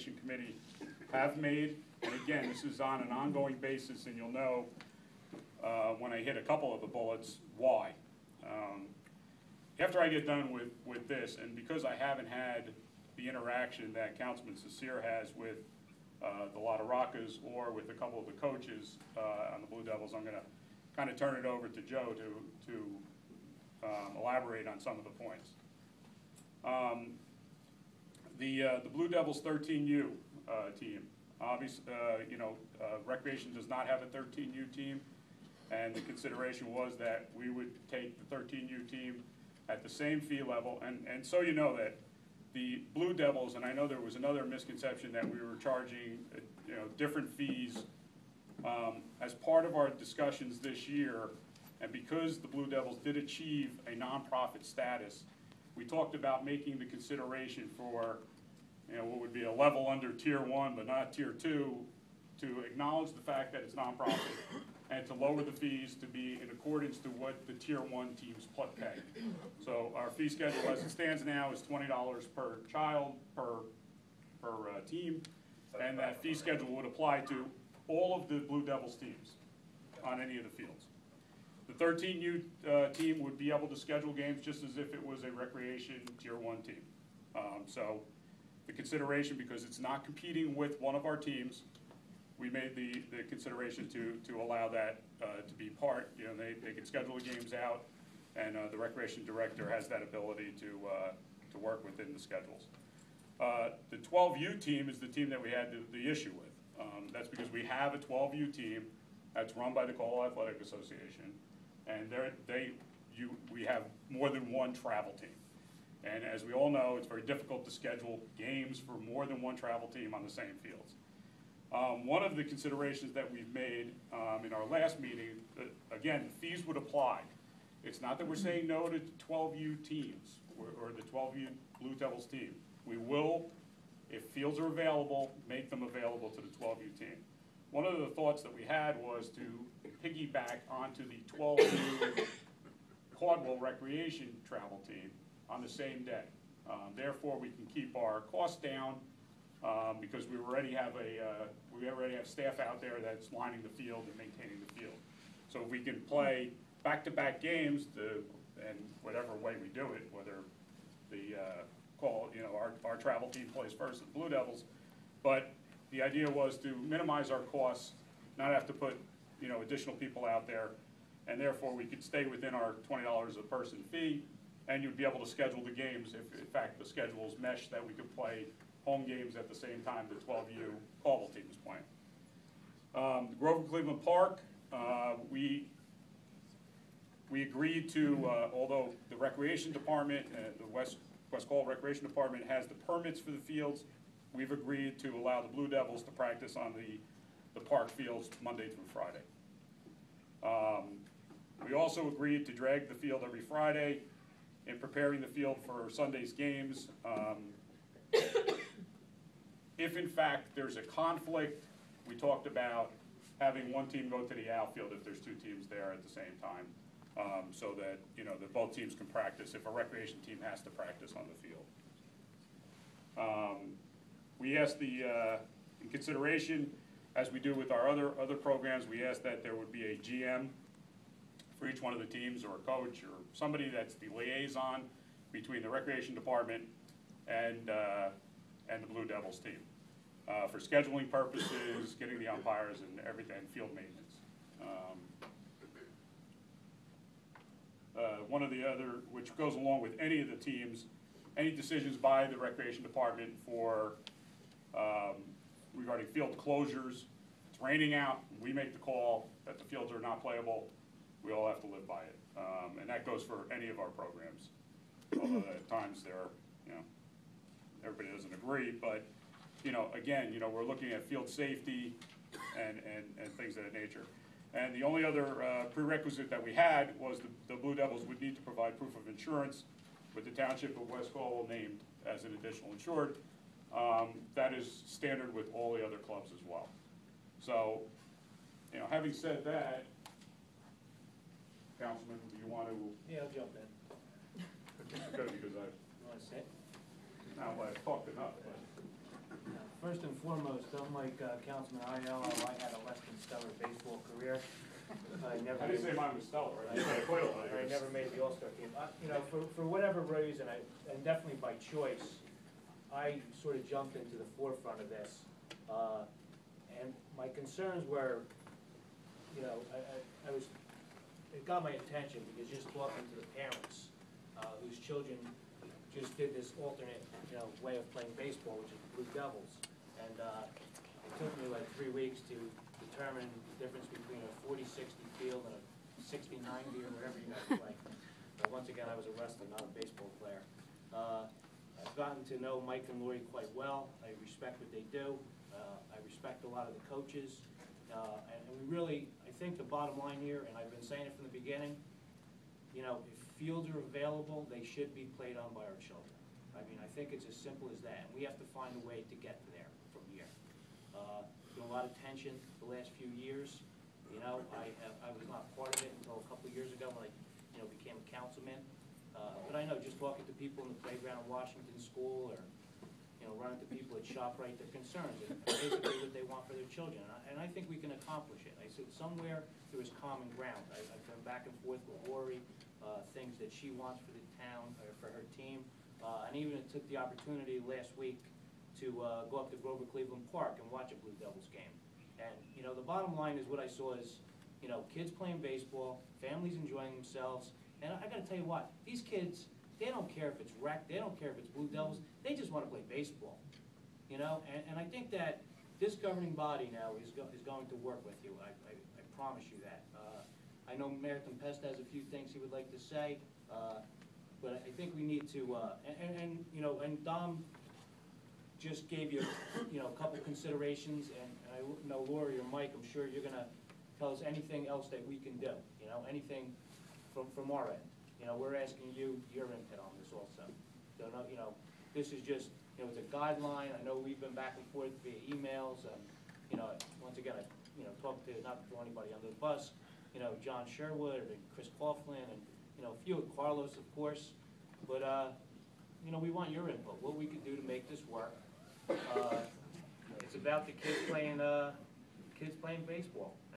Recreation Committee have made. And again, this is on an ongoing basis, and you'll know when I hit a couple of the bullets why. After I get done with this, and because I haven't had the interaction that Councilman Cecere has with the Lataracas or with a couple of the coaches on the Blue Devils, I'm going to kind of turn it over to Joe to elaborate on some of the points. The Blue Devils 13U team, obviously, Recreation does not have a 13U team, and the consideration was that we would take the 13U team at the same fee level, and so you know that the Blue Devils, and I know there was another misconception that we were charging different fees as part of our discussions this year, and because the Blue Devils did achieve a nonprofit status, we talked about making the consideration for what would be a level under Tier 1 but not Tier 2 to acknowledge the fact that it's nonprofit and to lower the fees to be in accordance to what the Tier 1 teams pay. So our fee schedule as it stands now is $20 per child per team, and that fee schedule would apply to all of the Blue Devils teams on any of the fields. The 13U team would be able to schedule games just as if it was a Recreation Tier 1 team. So the consideration, because it's not competing with one of our teams, we made the consideration to allow that to be part. They can schedule the games out, and the Recreation Director has that ability to work within the schedules. The 12U team is the team that we had the issue with. That's because we have a 12U team that's run by the Caldwell Athletic Association, and we have more than one travel team. And as we all know, it's very difficult to schedule games for more than one travel team on the same fields. One of the considerations that we've made in our last meeting, again, fees would apply. It's not that we're saying no to 12U teams or the 12U Blue Devils team. We will, if fields are available, make them available to the 12U team. One of the thoughts that we had was to piggyback onto the 12U Caldwell Recreation travel team on the same day. Therefore, we can keep our costs down because we already have staff out there that's lining the field and maintaining the field. So if we can play back-to-back games, and whatever way we do it, whether the our travel team plays first, the Blue Devils, but the idea was to minimize our costs, not have to put additional people out there, and therefore we could stay within our $20 a person fee, and you'd be able to schedule the games if in fact the schedules mesh that we could play home games at the same time the 12U Caldwell team is playing. Grover Cleveland Park, we agreed to, although the Recreation Department, the West Caldwell Recreation Department has the permits for the fields, we've agreed to allow the Blue Devils to practice on the park fields Monday through Friday. We also agreed to drag the field every Friday in preparing the field for Sunday's games. If in fact there's a conflict, we talked about having one team go to the outfield if there's two teams there at the same time, so that that both teams can practice if a recreation team has to practice on the field. We asked in consideration, as we do with our other programs, we asked that there would be a GM for each one of the teams, or a coach, or somebody that's the liaison between the Recreation Department and the Blue Devils team for scheduling purposes, getting the umpires and everything, field maintenance. One of the other, which goes along with any of the teams, any decisions by the Recreation Department for regarding field closures. It's raining out, we make the call that the fields are not playable, we all have to live by it. And that goes for any of our programs. Although at times everybody doesn't agree, but again, we're looking at field safety and things of that nature. And the only other prerequisite that we had was the Blue Devils would need to provide proof of insurance with the Township of West Caldwell named as an additional insured. That is standard with all the other clubs as well. So, having said that, Councilman, do you want to? Yeah, I'll jump in. Good, because You want to sit? I've talked enough. But. first and foremost, unlike Councilman Aiello, I had a less than stellar baseball career. I never I didn't say made- mine was stellar, I just said I played a lot of I years. never made the All-Star team. You know, for whatever reason, and definitely by choice, I sort of jumped into the forefront of this. And my concerns were, you know, it got my attention because just talking to the parents whose children just did this alternate, you know, way of playing baseball, which is Blue Devils. And it took me like 3 weeks to determine the difference between a 40-60 field and a 60-90 or whatever you guys play. But once again, I was a wrestler, not a baseball player. I've gotten to know Mike and Lori quite well. I respect what they do. I respect a lot of the coaches. And we really, I think the bottom line here, and I've been saying it from the beginning, you know, if fields are available, they should be played on by our children. I mean, I think it's as simple as that. And we have to find a way to get there from here. Been a lot of tension the last few years. You know, I was not part of it until a couple of years ago when I, you know, became a councilman. But I know just talking to people in the playground at Washington School, or you know, running to people at ShopRite, their concerns, and basically what they want for their children. And I think we can accomplish it. I said somewhere there is common ground. I've been back and forth with Lori, things that she wants for the town, or for her team, and even took the opportunity last week to go up to Grover Cleveland Park and watch a Blue Devils game. And you know, the bottom line is what I saw is, you know, kids playing baseball, families enjoying themselves, and I gotta tell you what, these kids, they don't care if it's rec, they don't care if it's Blue Devils, they just wanna play baseball, you know? And I think that this governing body now is going to work with you, I promise you that. I know Mayor Tempesta has a few things he would like to say, but I think we need to, and you know, and Dom just gave you, you know, a couple considerations, and I know Lori or Mike, I'm sure you're gonna tell us anything else that we can do, you know, anything from our end. You know, we're asking you your input on this also. So, you know, this is just, you know, it's a guideline. I know we've been back and forth via emails, and, you know, once again, I, you know, talked to, not to throw anybody under the bus, you know, John Sherwood and Chris Coughlin, and, you know, a few, Carlos, of course, but, you know, we want your input, what we could do to make this work. It's about the kids playing baseball.